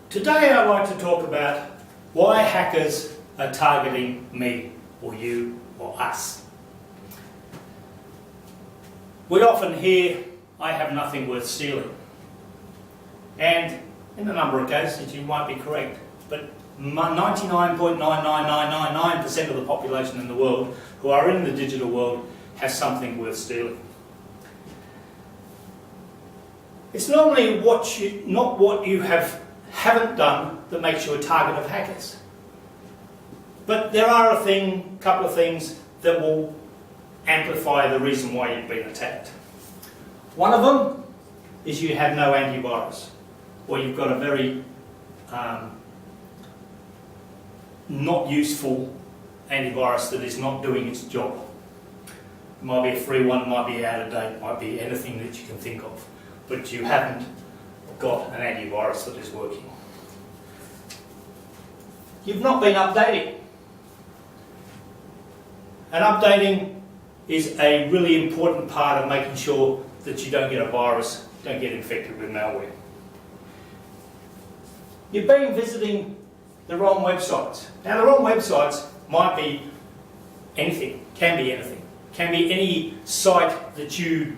Today I'd like to talk about why hackers are targeting me or you or us. We often hear, I have nothing worth stealing. And in a number of cases you might be correct, but 99.99999% of the population in the world who are in the digital world has something worth stealing. It's normally not what you haven't done that makes you a target of hackers. But there are a couple of things that will amplify the reason why you've been attacked. One of them is you have no antivirus, or you've got a very not useful antivirus that is not doing its job. It might be a free one, might be out of date, might be anything that you can think of, but you haven't got an antivirus that is working. You've not been updating. And updating is a really important part of making sure that you don't get a virus, don't get infected with malware. You've been visiting the wrong websites. Now the wrong websites might be anything, can be anything. Can be any site that you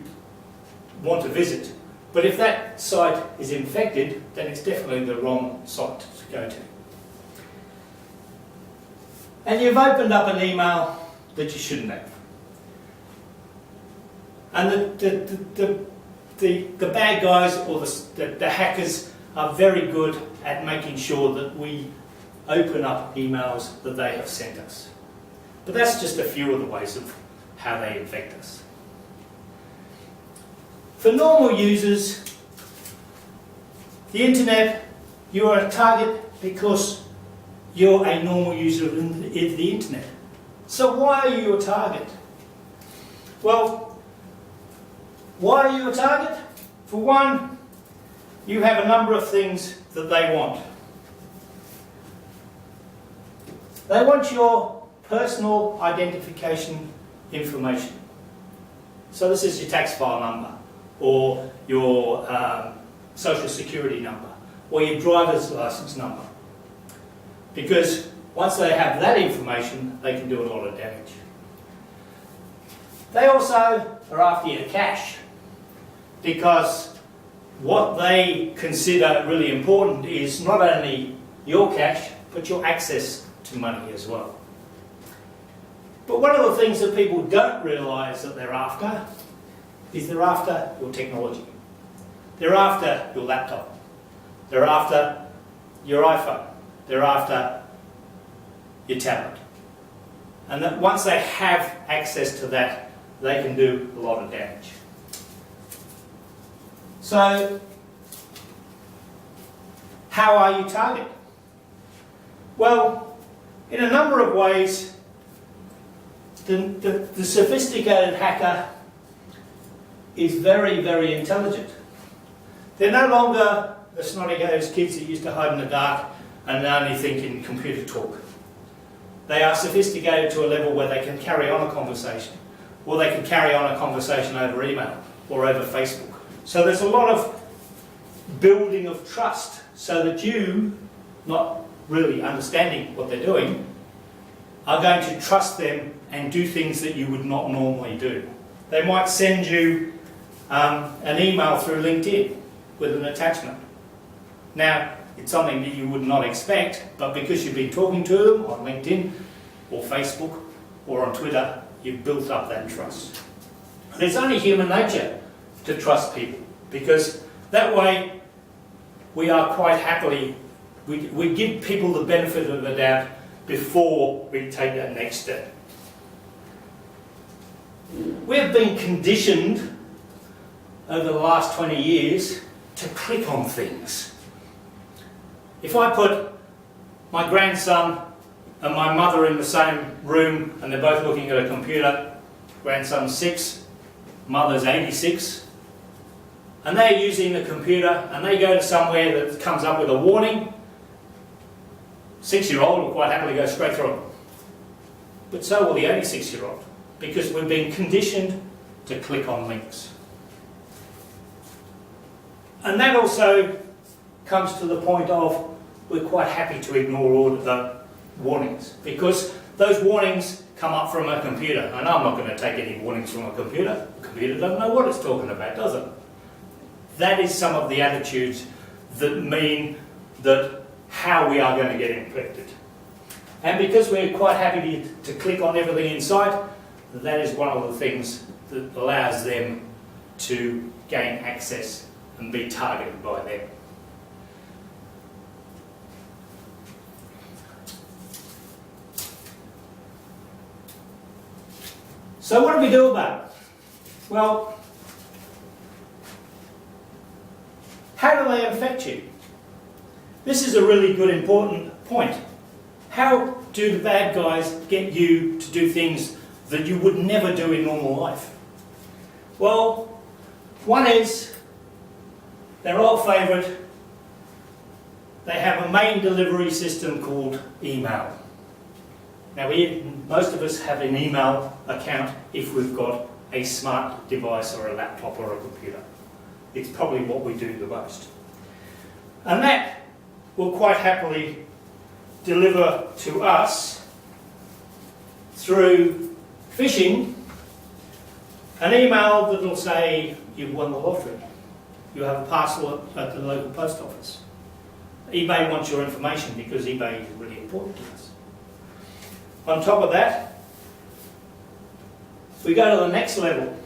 want to visit. But if that site is infected, then it's definitely the wrong site to go to. And you've opened up an email that you shouldn't have. And the bad guys or the hackers are very good at making sure that we open up emails that they have sent us. But that's just a few of the ways of how they infect us. For normal users, the internet, you are a target because you're a normal user of the internet. So why are you a target? Well, why are you a target? For one, you have a number of things that they want. They want your personal identification information. So this is your tax file number, or your social security number, or your driver's license number. Because once they have that information, they can do a lot of damage. They also are after your cash, because what they consider really important is not only your cash, but your access to money as well. But one of the things that people don't realise that they're after is they're after your technology. They're after your laptop. They're after your iPhone. They're after your tablet. And that once they have access to that, they can do a lot of damage. So, how are you targeted? Well, in a number of ways, the sophisticated hacker is very, very intelligent. They're no longer the snotty-nosed kids that used to hide in the dark and only think in computer talk. They are sophisticated to a level where they can carry on a conversation, or they can carry on a conversation over email or over Facebook. So there's a lot of building of trust so that you, not really understanding what they're doing, are going to trust them and do things that you would not normally do. They might send you an email through LinkedIn with an attachment. Now, it's something that you would not expect, but because you've been talking to them on LinkedIn or Facebook or on Twitter, you've built up that trust. And it's only human nature to trust people, because that way we are quite happily, we give people the benefit of the doubt before we take that next step. We have been conditioned over the last 20 years to click on things. If I put my grandson and my mother in the same room and they're both looking at a computer, grandson's 6, mother's 86, and they're using the computer and they go to somewhere that comes up with a warning, 6-year-old will quite happily go straight through it. But so will the 86-year-old, because we've been conditioned to click on links. And that also comes to the point of we're quite happy to ignore all the warnings, because those warnings come up from a computer, and I'm not going to take any warnings from a computer. The computer doesn't know what it's talking about, does it? That is some of the attitudes that mean that how we are going to get infected. And because we're quite happy to click on everything in sight, that is one of the things that allows them to gain access and be targeted by them. So what do we do about it? Well, how do they infect you? This is a really good, important point. How do the bad guys get you to do things that you would never do in normal life? Well, one is their old favourite. They have a main delivery system called email. Now, most of us have an email account if we've got a smart device or a laptop or a computer. It's probably what we do the most. And that will quite happily deliver to us through phishing an email that will say you've won the lottery. You have a parcel at the local post office. eBay wants your information because eBay is really important to us. On top of that, we go to the next level.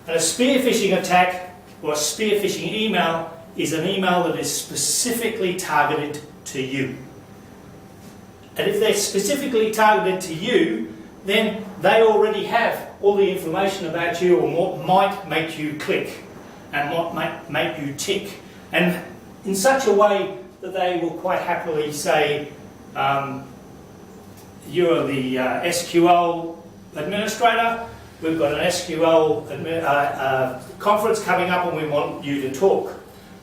And a spear phishing attack or a spear phishing email is an email that is specifically targeted to you. And if they're specifically targeted to you, then they already have all the information about you and what might make you click and what might make you tick. And in such a way that they will quite happily say, you're the SQL administrator, we've got an SQL conference coming up and we want you to talk.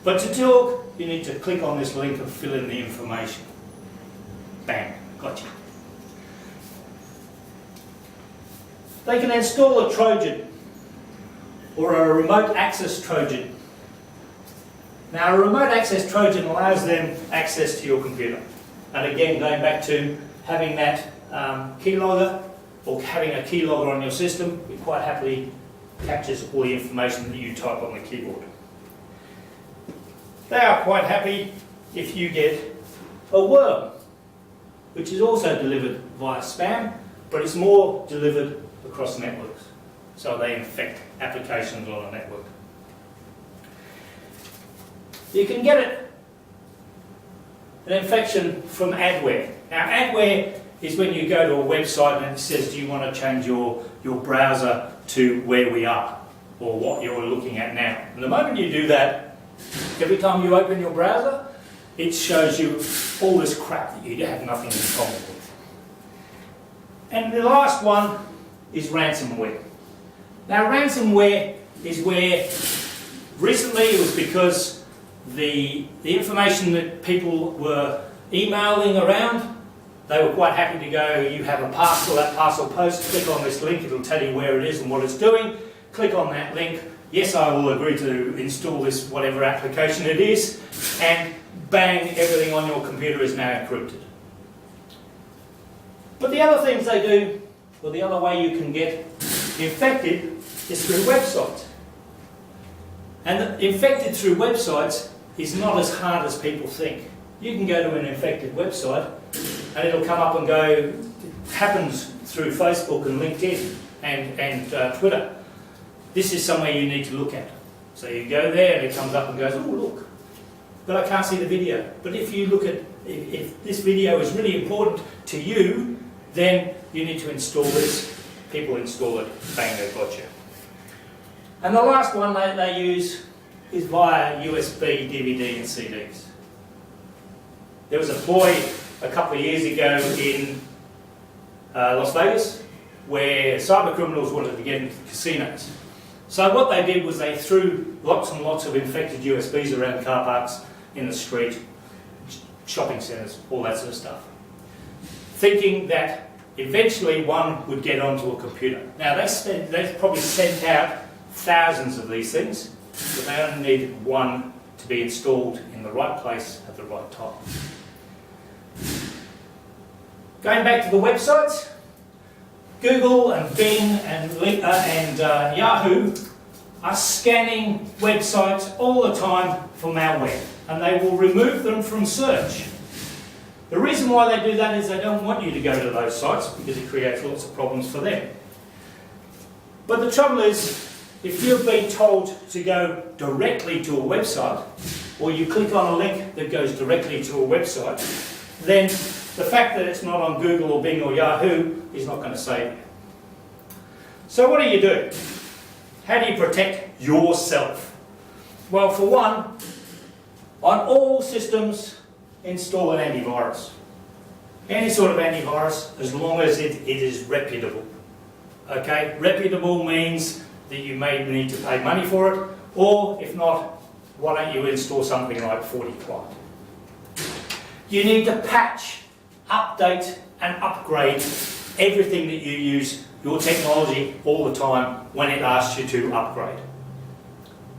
But to talk, you need to click on this link and fill in the information. Bang, gotcha. They can install a Trojan or a remote access Trojan. Now, a remote access Trojan allows them access to your computer. And again, going back to having that keylogger or having a keylogger on your system, it quite happily captures all the information that you type on the keyboard. They are quite happy if you get a worm, which is also delivered via spam, but it's more delivered across networks. So they infect applications on a network. You can get an infection from adware. Now, adware is when you go to a website and it says, do you want to change your browser to where we are or what you're looking at now? And the moment you do that, every time you open your browser, it shows you all this crap that you have nothing in common with. And the last one is ransomware. Now, ransomware is where recently it was because the information that people were emailing around, they were quite happy to go, you have a parcel, that parcel post, click on this link, it'll tell you where it is and what it's doing, click on that link, yes, I will agree to install this whatever application it is, and bang, everything on your computer is now encrypted. But the other things they do, or the other way you can get infected, is through websites. And infected through websites is not as hard as people think. You can go to an infected website and it'll come up and go, it happens through Facebook and LinkedIn and Twitter. This is somewhere you need to look at. So you go there and it comes up and goes, oh look, but I can't see the video. But if you look at, if this video is really important to you, then you need to install this. People install it, bang, they've got you. And the last one they use is via USB, DVD and CDs. There was a ploy a couple of years ago in Las Vegas where cyber criminals wanted to get into casinos. So what they did was they threw lots and lots of infected USBs around car parks, in the street, shopping centres, all that sort of stuff, thinking that eventually one would get onto a computer. Now they probably sent out thousands of these things, but they only needed one to be installed in the right place at the right time. Going back to the websites, Google and Bing and Yahoo are scanning websites all the time for malware, and they will remove them from search. The reason why they do that is they don't want you to go to those sites because it creates lots of problems for them. But the trouble is, if you've been told to go directly to a website, or you click on a link that goes directly to a website, then the fact that it's not on Google or Bing or Yahoo is not going to save you. So what do you do? How do you protect yourself? Well, for one, on all systems, install an antivirus. Any sort of antivirus, as long as it is reputable. Okay, reputable means that you may need to pay money for it, or if not, why don't you install something like 40 Client? You need to patch, update and upgrade everything that you use, your technology, all the time when it asks you to upgrade.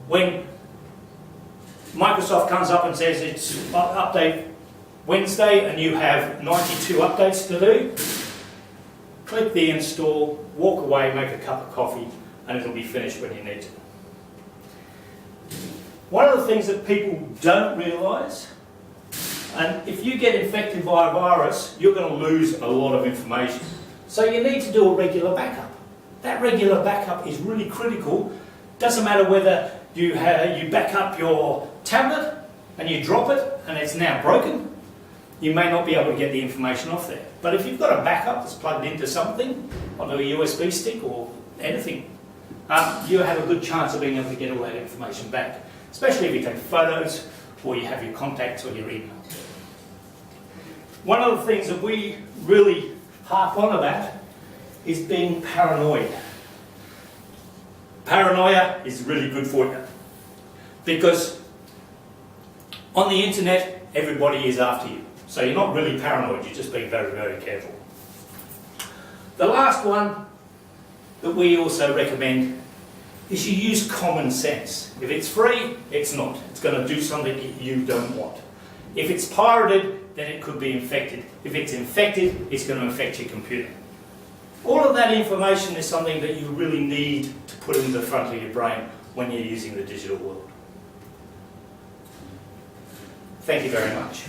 When Microsoft comes up and says it's update Wednesday and you have 92 updates to do, click the install, walk away, make a cup of coffee, and it'll be finished when you need to. One of the things that people don't realise, and if you get infected by a virus, you're going to lose a lot of information. So you need to do a regular backup. That regular backup is really critical. Doesn't matter whether you back up your tablet and you drop it and it's now broken, you may not be able to get the information off there. But if you've got a backup that's plugged into something, onto a USB stick or anything, you have a good chance of being able to get all that information back, especially if you take photos or you have your contacts or your emails. One of the things that we really harp on about is being paranoid. Paranoia is really good for you because on the internet everybody is after you. So you're not really paranoid, you're just being very, very careful. The last one that we also recommend is you use common sense. If it's free, it's not. It's going to do something you don't want. If it's pirated, then it could be infected. If it's infected, it's going to infect your computer. All of that information is something that you really need to put in the front of your brain when you're using the digital world. Thank you very much.